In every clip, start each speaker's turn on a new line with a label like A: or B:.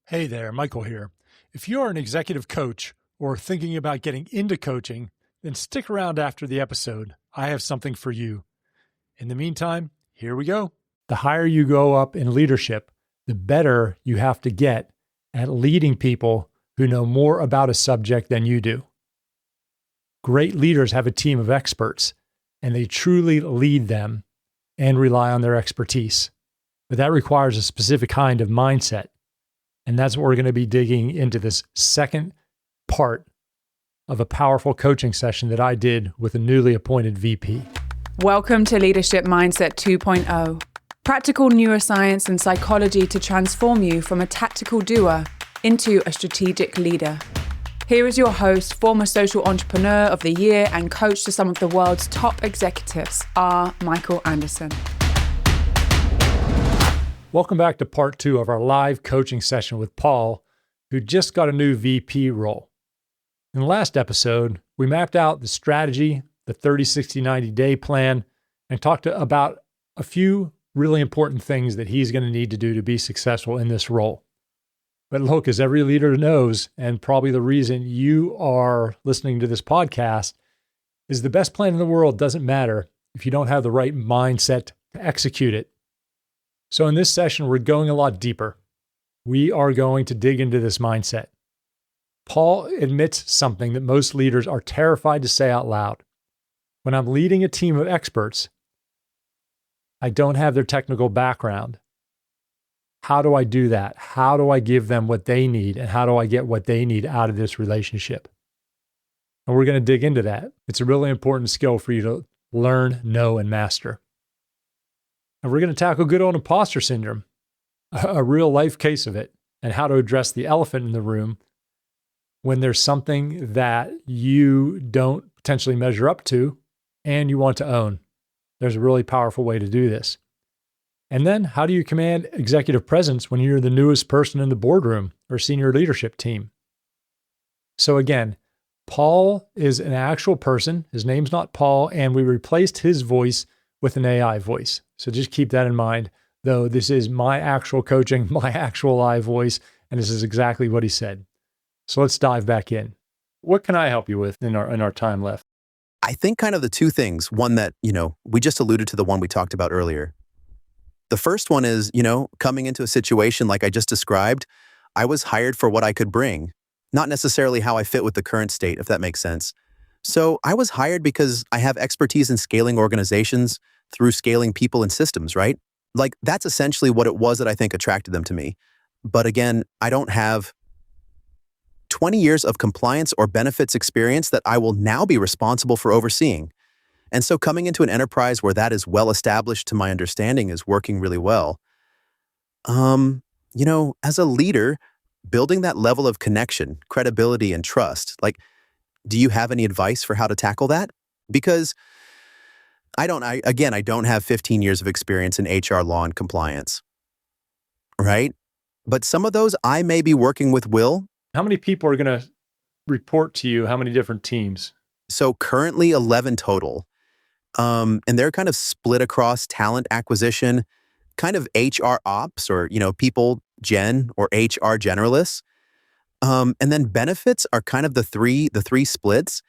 A: Hey there, Michael here. If you are an executive coach or thinking about getting into coaching, then stick around after the episode. I have something for you. In the meantime, here we go. The higher you go up in leadership, the better you have to get at leading people who know more about a subject than you do. Great leaders have a team of experts, and they truly lead them and rely on their expertise. But that requires a specific kind of mindset. And that's what we're going to be digging into this second part of a powerful coaching session that I did with a newly appointed VP.
B: Welcome to Leadership Mindset 2.0. Practical neuroscience and psychology to transform you from a tactical doer into a strategic leader. Here is your host, former social entrepreneur of the year and coach to some of the world's top executives, R. Michael Anderson.
A: Welcome back to part 2 of our live coaching session with Paul, who just got a new VP role. In the last episode, we mapped out the strategy, the 30, 60, 90-day plan, and talked about a few really important things that he's going to need to do to be successful in this role. But look, as every leader knows, and probably the reason you are listening to this podcast, is the best plan in the world doesn't matter if you don't have the right mindset to execute it. So in this session, we're going a lot deeper. We are going to dig into this mindset. Paul admits something that most leaders are terrified to say out loud. When I'm leading a team of experts, I don't have their technical background. How do I do that? How do I give them what they need? And how do I get what they need out of this relationship? And we're going to dig into that. It's a really important skill for you to learn, know, and master. And we're going to tackle good old imposter syndrome, a real life case of it, and how to address the elephant in the room when there's something that you don't potentially measure up to and you want to own. There's a really powerful way to do this. And then how do you command executive presence when you're the newest person in the boardroom or senior leadership team? So again, Paul is an actual person. His name's not Paul, and we replaced his voice with an AI voice. So just keep that in mind, though this is my actual coaching, my actual live voice, and this is exactly what he said. So let's dive back in. What can I help you with in our time left?
C: I think kind of the two things, one that, we just alluded to the one we talked about earlier. The first one is, coming into a situation like I just described, I was hired for what I could bring, not necessarily how I fit with the current state, if that makes sense. So I was hired because I have expertise in scaling organizations through scaling people and systems, right? Like that's essentially what it was that I think attracted them to me. But again, I don't have 20 years of compliance or benefits experience that I will now be responsible for overseeing. And so coming into an enterprise where that is well established to my understanding is working really well. As a leader, building that level of connection, credibility, and trust, do you have any advice for how to tackle that? Because I don't have 15 years of experience in HR law and compliance, right? But some of those I may be working with will.
A: How many people are going to report to you? How many different teams?
C: So currently 11 total. And they're kind of split across talent acquisition, kind of HR ops or, people gen or HR generalists. And then benefits are kind of the three splits,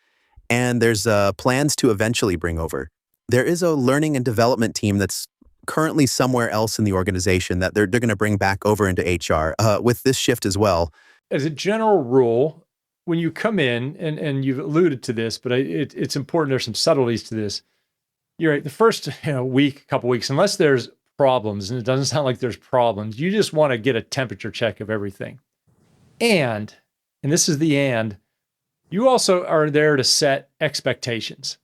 C: and there's plans to eventually bring over. There is a learning and development team that's currently somewhere else in the organization that they're going to bring back over into HR with this shift as well.
A: As a general rule, when you come in, and you've alluded to this, but it's important, there's some subtleties to this. You're right, the first couple weeks, unless there's problems, and it doesn't sound like there's problems, you just want to get a temperature check of everything. And this is the and, you also are there to set expectations.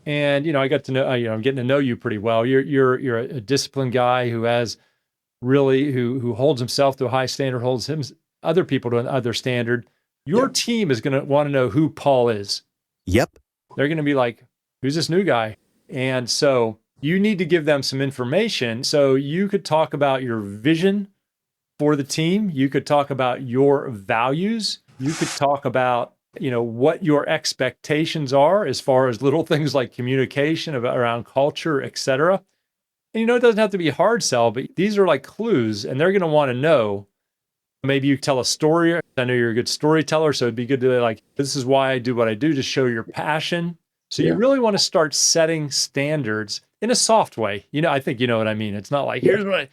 A: And, I got to know, I'm getting to know you pretty well. You're a disciplined guy who has really, who holds himself to a high standard, holds other people to another standard. Your team is going to want to know who Paul is.
C: Yep.
A: They're going to be like, who's this new guy? And so you need to give them some information. So you could talk about your vision for the team. You could talk about your values. You could talk about, what your expectations are as far as little things like communication around culture, et cetera. And, it doesn't have to be a hard sell, but these are like clues, and they're going to want to know Maybe you tell a story. I know you're a good storyteller, so it'd be good to like, this is why I do what I do, to show your passion. So you really want to start setting standards in a soft way. I think you know what I mean. It's not like, here's what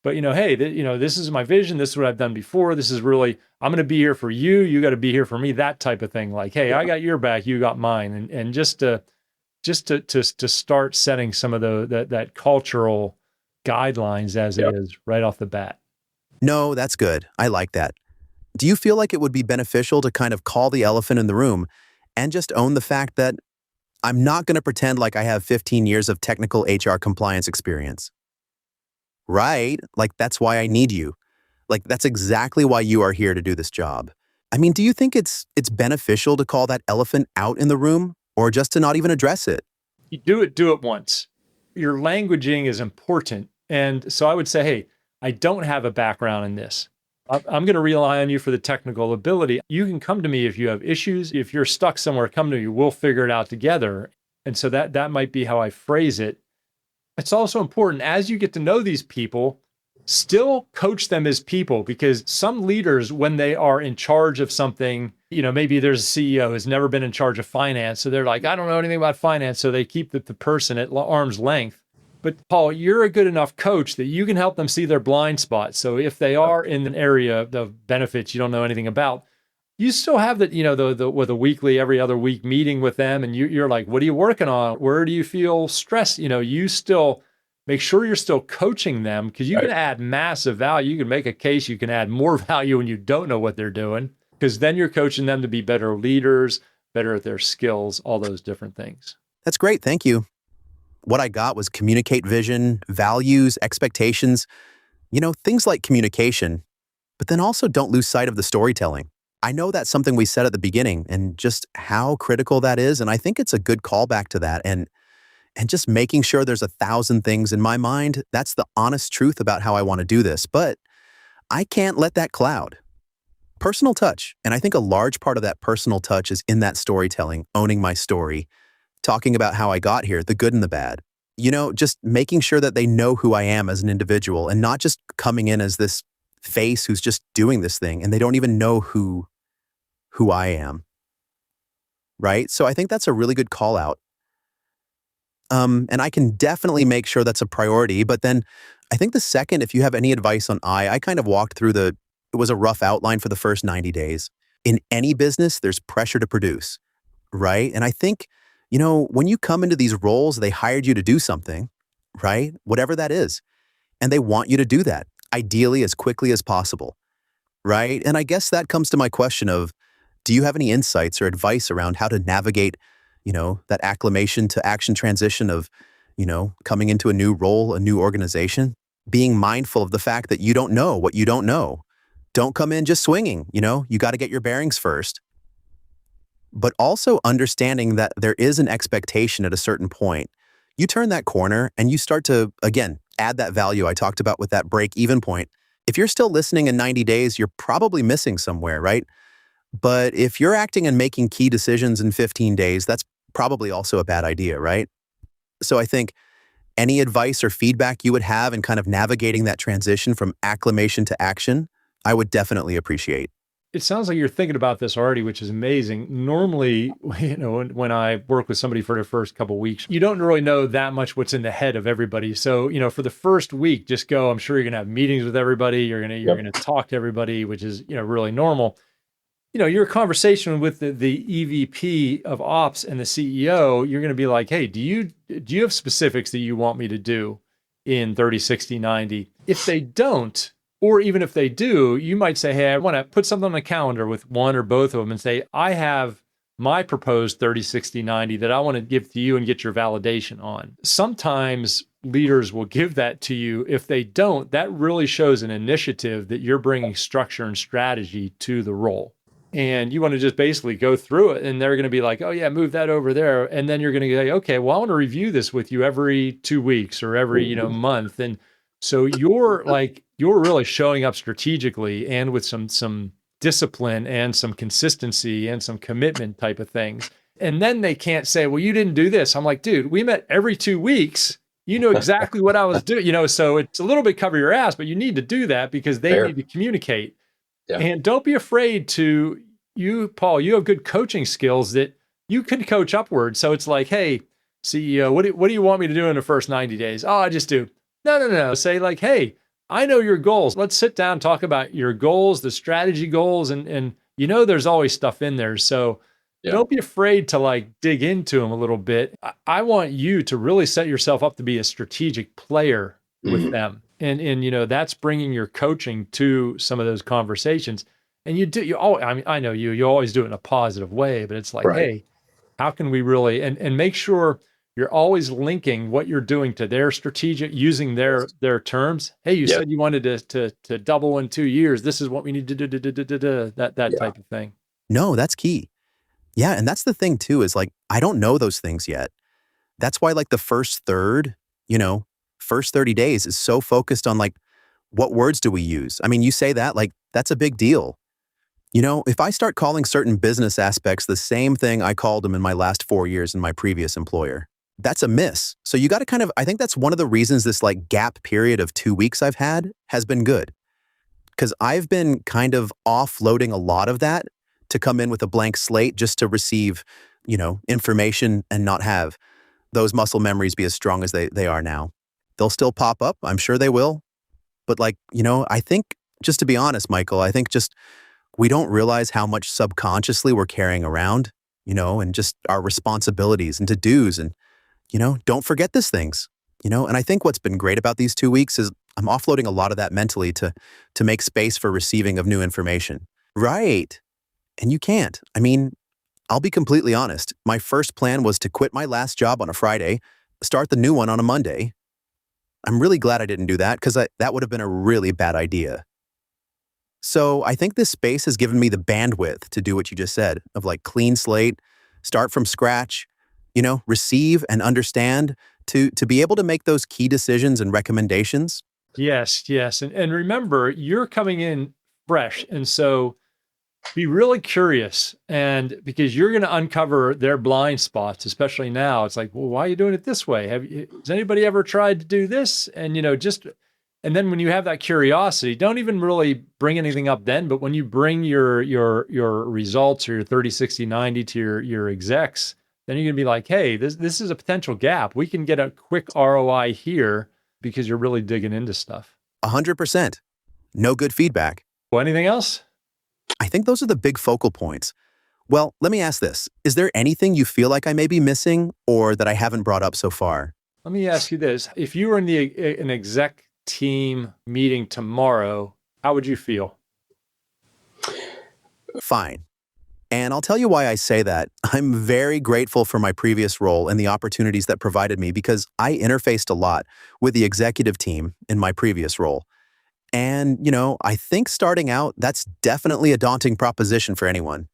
A: but hey, this is my vision. This is what I've done before. This is really, I'm going to be here for you. You got to be here for me. That type of thing. Like, hey, I got your back. You got mine. And just to start setting some of that cultural guidelines as it is right off the bat.
C: No, that's good. I like that. Do you feel like it would be beneficial to kind of call the elephant in the room and just own the fact that I'm not going to pretend like I have 15 years of technical HR compliance experience? Right? Like, that's why I need you. Like, that's exactly why you are here to do this job. I mean, do you think it's beneficial to call that elephant out in the room, or just to not even address it?
A: You do it once. Your languaging is important. And so I would say, hey, I don't have a background in this. I'm going to rely on you for the technical ability. You can come to me if you have issues. If you're stuck somewhere, come to me. We'll figure it out together. And so that might be how I phrase it. It's also important as you get to know these people, still coach them as people, because some leaders, when they are in charge of something, maybe there's a CEO who's never been in charge of finance. So they're like, I don't know anything about finance. So they keep the person at arm's length. But Paul, you're a good enough coach that you can help them see their blind spots. So if they are in an area of benefits you don't know anything about, you still have that, with a weekly, every other week meeting with them. And you're like, what are you working on? Where do you feel stressed? You still make sure you're still coaching them, because you can add massive value. You can make a case, you can add more value when you don't know what they're doing, because then you're coaching them to be better leaders, better at their skills, all those different things.
C: That's great. Thank you. What I got was communicate vision, values, expectations, things like communication, but then also don't lose sight of the storytelling. I know that's something we said at the beginning and just how critical that is. And I think it's a good callback to that. And just making sure there's 1,000 things in my mind, that's the honest truth about how I want to do this. But I can't let that cloud. Personal touch. And I think a large part of that personal touch is in that storytelling, owning my story, talking about how I got here, the good and the bad. Just making sure that they know who I am as an individual, and not just coming in as this face who's just doing this thing and they don't even know who I am. Right? So I think that's a really good call out. And I can definitely make sure that's a priority. But then I think the second, if you have any advice on I kind of walked through it was a rough outline for the first 90 days. In any business, there's pressure to produce, right? And I think, when you come into these roles, they hired you to do something, right? Whatever that is. And they want you to do that, ideally as quickly as possible, right? And I guess that comes to my question of, do you have any insights or advice around how to navigate, that acclimation to action transition of, coming into a new role, a new organization, being mindful of the fact that you don't know what you don't know. Don't come in just swinging, you got to get your bearings first. But also understanding that there is an expectation at a certain point. You turn that corner and you start to, again, add that value I talked about with that break-even point. If you're still listening in 90 days, you're probably missing somewhere, right? But if you're acting and making key decisions in 15 days, that's probably also a bad idea, right? So I think any advice or feedback you would have in kind of navigating that transition from acclimation to action, I would definitely appreciate.
A: It sounds like you're thinking about this already, which is amazing. Normally, when I work with somebody for the first couple of weeks, you don't really know that much what's in the head of everybody. So, for the first week, just go. I'm sure you're going to have meetings with everybody. You're going to talk to everybody, which is, really normal. Your conversation with the EVP of ops and the CEO, you're going to be like, hey, do you have specifics that you want me to do in 30, 60, 90? If they don't, or even if they do, you might say, hey, I want to put something on the calendar with one or both of them and say, I have my proposed 30, 60, 90 that I want to give to you and get your validation on. Sometimes leaders will give that to you. If they don't, that really shows an initiative that you're bringing structure and strategy to the role. And you want to just basically go through it, and they're going to be like, oh yeah, move that over there. And then you're going to say, okay, well, I want to review this with you every 2 weeks or every, month. And so you're really showing up strategically and with some discipline and some consistency and some commitment type of things. And then they can't say, well, you didn't do this. I'm like, dude, we met every 2 weeks. You know exactly what I was doing, so it's a little bit cover your ass, but you need to do that because they need to communicate.
D: Yeah.
A: And don't be afraid to, Paul, you have good coaching skills that you can coach upward. So it's like, hey, CEO, what do you want me to do in the first 90 days? Oh, I just do. No. Say like, hey, I know your goals. Let's sit down, talk about your goals, the strategy goals. And there's always stuff in there. So don't be afraid to like dig into them a little bit. I want you to really set yourself up to be a strategic player with them. And that's bringing your coaching to some of those conversations. And I know you always do it in a positive way, but it's like,
D: Right.
A: hey, how can we really, and make sure you're always linking what you're doing to their strategic, using their terms. Hey, you said you wanted to double in 2 years. This is what we need to do, that type of thing.
C: No, that's key. Yeah, and that's the thing too, is like, I don't know those things yet. That's why like the first 30 days is so focused on like, what words do we use? I mean, you say that, like, that's a big deal. If I start calling certain business aspects the same thing I called them in my last 4 years in my previous employer, that's a miss. So you got to I think that's one of the reasons this like gap period of 2 weeks I've had has been good. Because I've been kind of offloading a lot of that to come in with a blank slate just to receive, information and not have those muscle memories be as strong as they are now. They'll still pop up. I'm sure they will. But like, I think, just to be honest, Michael, I think just we don't realize how much subconsciously we're carrying around, and just our responsibilities and to-dos and, don't forget these things, and I think what's been great about these 2 weeks is I'm offloading a lot of that mentally to make space for receiving of new information. Right. And you can't. I mean, I'll be completely honest. My first plan was to quit my last job on a Friday, start the new one on a Monday. I'm really glad I didn't do that because that would have been a really bad idea. So I think this space has given me the bandwidth to do what you just said, of like clean slate, start from scratch, receive and understand to be able to make those key decisions and recommendations.
A: Yes. And remember, you're coming in fresh. And so be really curious, and because you're going to uncover their blind spots, especially now. It's like, well, why are you doing it this way? Has anybody ever tried to do this? And, and then when you have that curiosity, don't even really bring anything up then, but when you bring your results or your 30, 60, 90 to your execs, then you're going to be like, hey, this is a potential gap. We can get a quick ROI here because you're really digging into stuff.
C: 100%. No good feedback.
A: Well, anything else?
C: I think those are the big focal points. Well, let me ask this. Is there anything you feel like I may be missing or that I haven't brought up so far?
A: Let me ask you this. If you were in an exec team meeting tomorrow, how would you feel?
C: Fine. And I'll tell you why I say that. I'm very grateful for my previous role and the opportunities that provided me because I interfaced a lot with the executive team in my previous role. And, I think starting out, that's definitely a daunting proposition for anyone,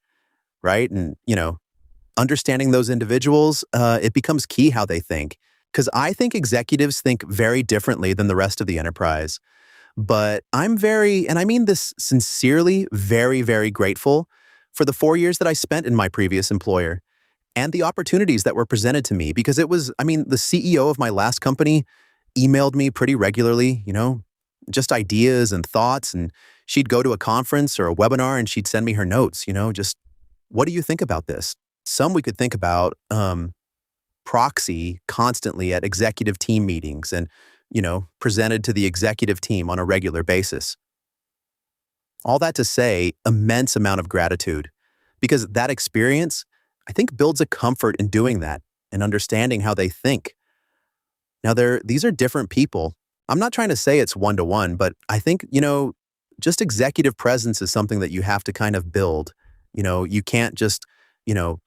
C: right? And, understanding those individuals, it becomes key how they think. Because I think executives think very differently than the rest of the enterprise. But I'm very, and I mean this sincerely, very, very grateful for the 4 years that I spent in my previous employer and the opportunities that were presented to me. Because the CEO of my last company emailed me pretty regularly, just ideas and thoughts, and she'd go to a conference or a webinar and she'd send me her notes, just, what do you think about this? Some we could think about proxy constantly at executive team meetings and, presented to the executive team on a regular basis. All that to say, immense amount of gratitude, because that experience, I think, builds a comfort in doing that and understanding how they think. Now, these are different people. I'm not trying to say it's one-to-one, but I think, just executive presence is something that you have to kind of build. You can't just,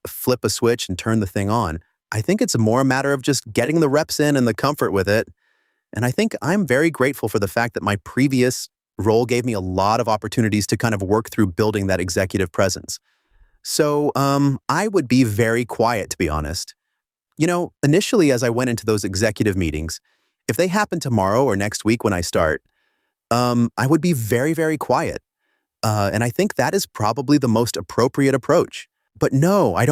C: flip a switch and turn the thing on. I think it's more a matter of just getting the reps in and the comfort with it. And I think I'm very grateful for the fact that my previous role gave me a lot of opportunities to kind of work through building that executive presence. So I would be very quiet, to be honest. Initially, as I went into those executive meetings, if they happen tomorrow or next week when I start, I would be very, very quiet. And I think that is probably the most appropriate approach. But no, I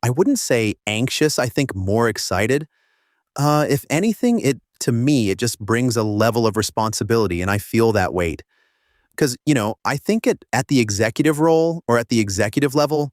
C: wouldn't say anxious. I think more excited. If anything, to me, it just brings a level of responsibility and I feel that weight. Because, I think at the executive role or at the executive level,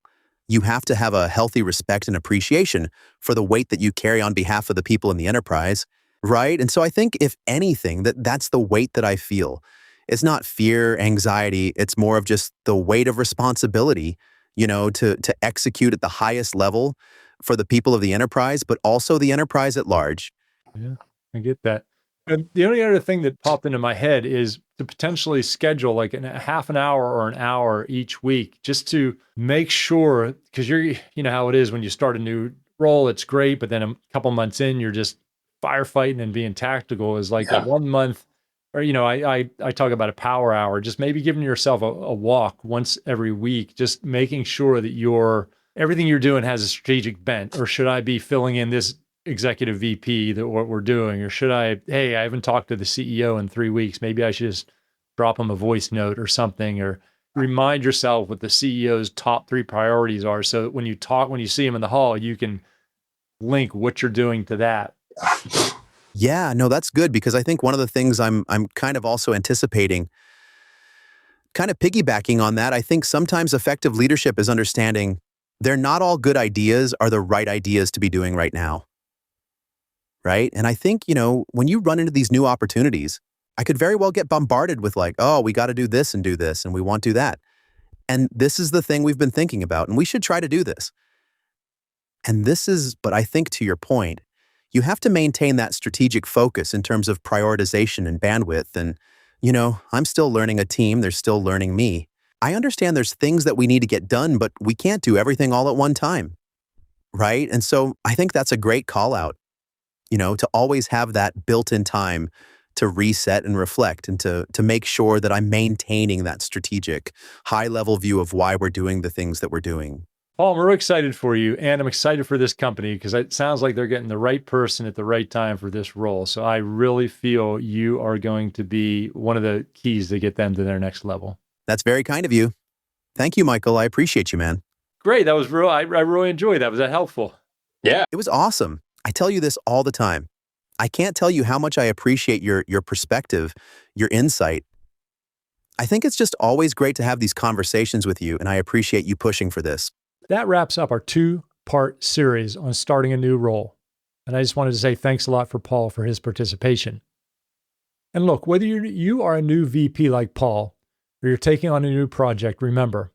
C: you have to have a healthy respect and appreciation for the weight that you carry on behalf of the people in the enterprise, right? And so I think if anything, that's the weight that I feel. It's not fear, anxiety. It's more of just the weight of responsibility, to execute at the highest level for the people of the enterprise, but also the enterprise at large.
A: Yeah, I get that. And the only other thing that popped into my head is to potentially schedule like a half an hour or an hour each week, just to make sure, because you know how it is when you start a new role, it's great, but then a couple months in, you're just firefighting and being tactical is like a 1 month, or, I talk about a power hour, just maybe giving yourself a walk once every week, just making sure that everything you're doing has a strategic bent. Or should I be filling in this executive VP that what we're doing? Or should I haven't talked to the CEO in 3 weeks. Maybe I should just drop him a voice note or something, or remind yourself what the CEO's top 3 priorities are. So that when you see him in the hall, you can link what you're doing to that.
C: Yeah, no, that's good, because I think one of the things I'm kind of also anticipating, kind of piggybacking on that, I think sometimes effective leadership is understanding they're not all good ideas are the right ideas to be doing right now. Right? And I think, when you run into these new opportunities, I could very well get bombarded with like, oh, we got to do this, and we want to do that. And this is the thing we've been thinking about, and we should try to do this. But I think to your point, you have to maintain that strategic focus in terms of prioritization and bandwidth. And, I'm still learning a team. They're still learning me. I understand there's things that we need to get done, but we can't do everything all at one time. Right? And so I think that's a great call out, to always have that built-in time to reset and reflect, and to make sure that I'm maintaining that strategic, high-level view of why we're doing the things that we're doing.
A: Paul, I'm really excited for you, and I'm excited for this company because it sounds like they're getting the right person at the right time for this role. So I really feel you are going to be one of the keys to get them to their next level.
C: That's very kind of you. Thank you, Michael. I appreciate you, man.
A: Great. That was real. I really enjoyed that. Was that helpful?
D: Yeah.
C: It was awesome. I tell you this all the time. I can't tell you how much I appreciate your perspective, your insight. I think it's just always great to have these conversations with you, and I appreciate you pushing for this.
A: That wraps up our 2-part series on starting a new role. And I just wanted to say thanks a lot for Paul for his participation. And look, whether you are a new VP like Paul, or you're taking on a new project, remember,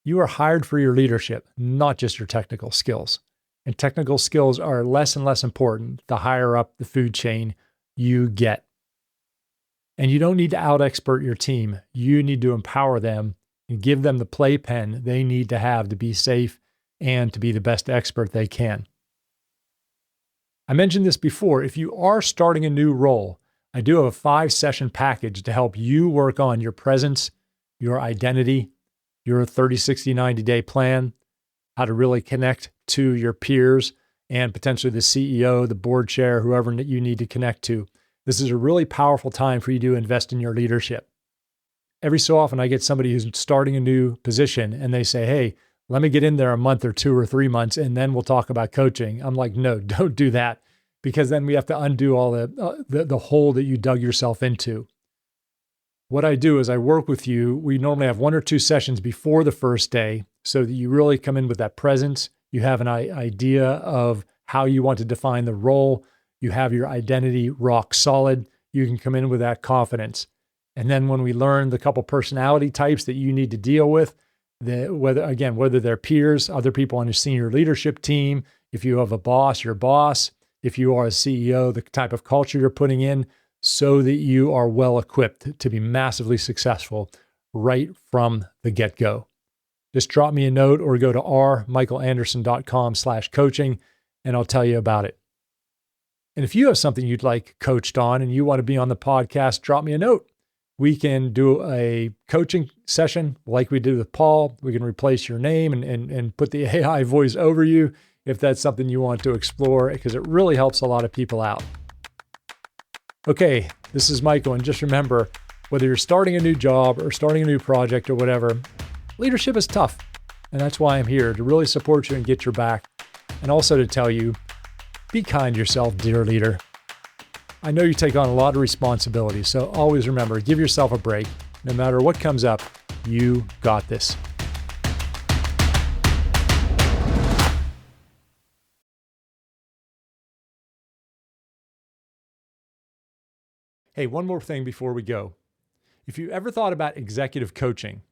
A: you are hired for your leadership, not just your technical skills. And technical skills are less and less important the higher up the food chain you get. And you don't need to out-expert your team. You need to empower them and give them the playpen they need to have to be safe and to be the best expert they can. I mentioned this before. If you are starting a new role, I do have a 5-session package to help you work on your presence, your identity, your 30, 60, 90-day plan, how to really connect to your peers and potentially the CEO, the board chair, whoever you need to connect to. This is a really powerful time for you to invest in your leadership. Every so often, I get somebody who's starting a new position and they say, hey, let me get in there a month or 2 or 3 months, and then we'll talk about coaching. I'm like, no, don't do that, because then we have to undo all the hole that you dug yourself into. What I do is I work with you. We normally have 1 or 2 sessions before the first day so that you really come in with that presence. You have an idea of how you want to define the role. You have your identity rock solid. You can come in with that confidence. And then when we learn the couple personality types that you need to deal with, whether they're peers, other people on your senior leadership team, if you have a boss, your boss, if you are a CEO, the type of culture you're putting in, so that you are well equipped to be massively successful right from the get-go. Just drop me a note or go to rmichaelanderson.com/coaching and I'll tell you about it. And if you have something you'd like coached on and you want to be on the podcast, drop me a note. We can do a coaching session like we did with Paul. We can replace your name and put the AI voice over you if that's something you want to explore, because it really helps a lot of people out. Okay, this is Michael, and just remember, whether you're starting a new job or starting a new project or whatever, leadership is tough. And that's why I'm here, to really support you and get your back. And also to tell you, be kind to yourself, dear leader. I know you take on a lot of responsibility, so always remember, give yourself a break. No matter what comes up, you got this. Hey, one more thing before we go. If you ever thought about executive coaching,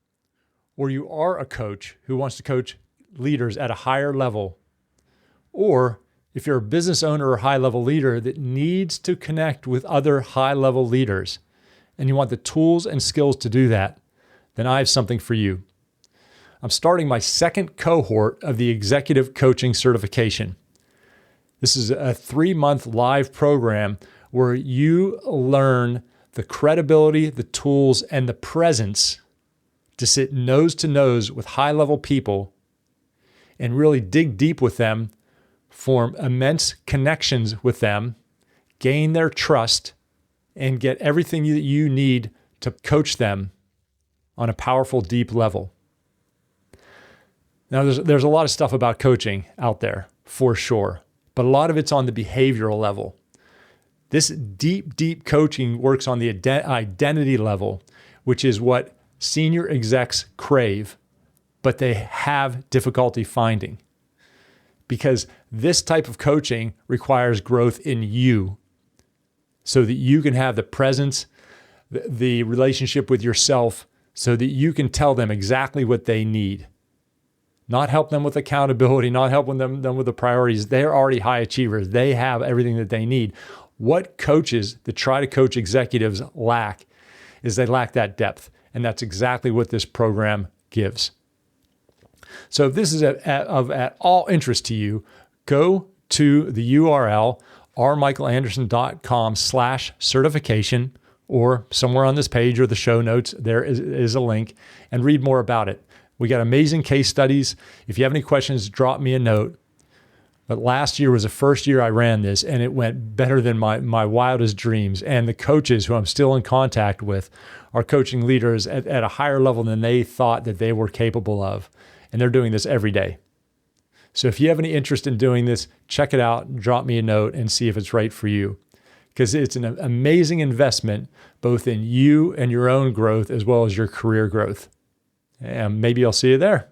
A: or you are a coach who wants to coach leaders at a higher level, or if you're a business owner or high-level leader that needs to connect with other high-level leaders, and you want the tools and skills to do that, then I have something for you. I'm starting my second cohort of the Executive Coaching Certification. This is a 3-month live program where you learn the credibility, the tools, and the presence to sit nose to nose with high-level people and really dig deep with them, form immense connections with them, gain their trust, and get everything that you need to coach them on a powerful, deep level. Now, there's a lot of stuff about coaching out there, for sure, but a lot of it's on the behavioral level. This deep coaching works on the identity level, which is what senior execs crave, but they have difficulty finding. Because this type of coaching requires growth in you so that you can have the presence, the relationship with yourself, so that you can tell them exactly what they need. Not help them with accountability, not helping them with the priorities. They're already high achievers. They have everything that they need. What coaches that try to coach executives lack is they lack that depth. And that's exactly what this program gives. So if this is of at all interest to you, go to the URL rmichaelanderson.com/certification, or somewhere on this page or the show notes, there is a link, and read more about it. We got amazing case studies. If you have any questions, drop me a note. But last year was the first year I ran this, and it went better than my wildest dreams. And the coaches who I'm still in contact with are coaching leaders at a higher level than they thought that they were capable of. And they're doing this every day. So if you have any interest in doing this, check it out, drop me a note, and see if it's right for you. Because it's an amazing investment, both in you and your own growth, as well as your career growth. And maybe I'll see you there.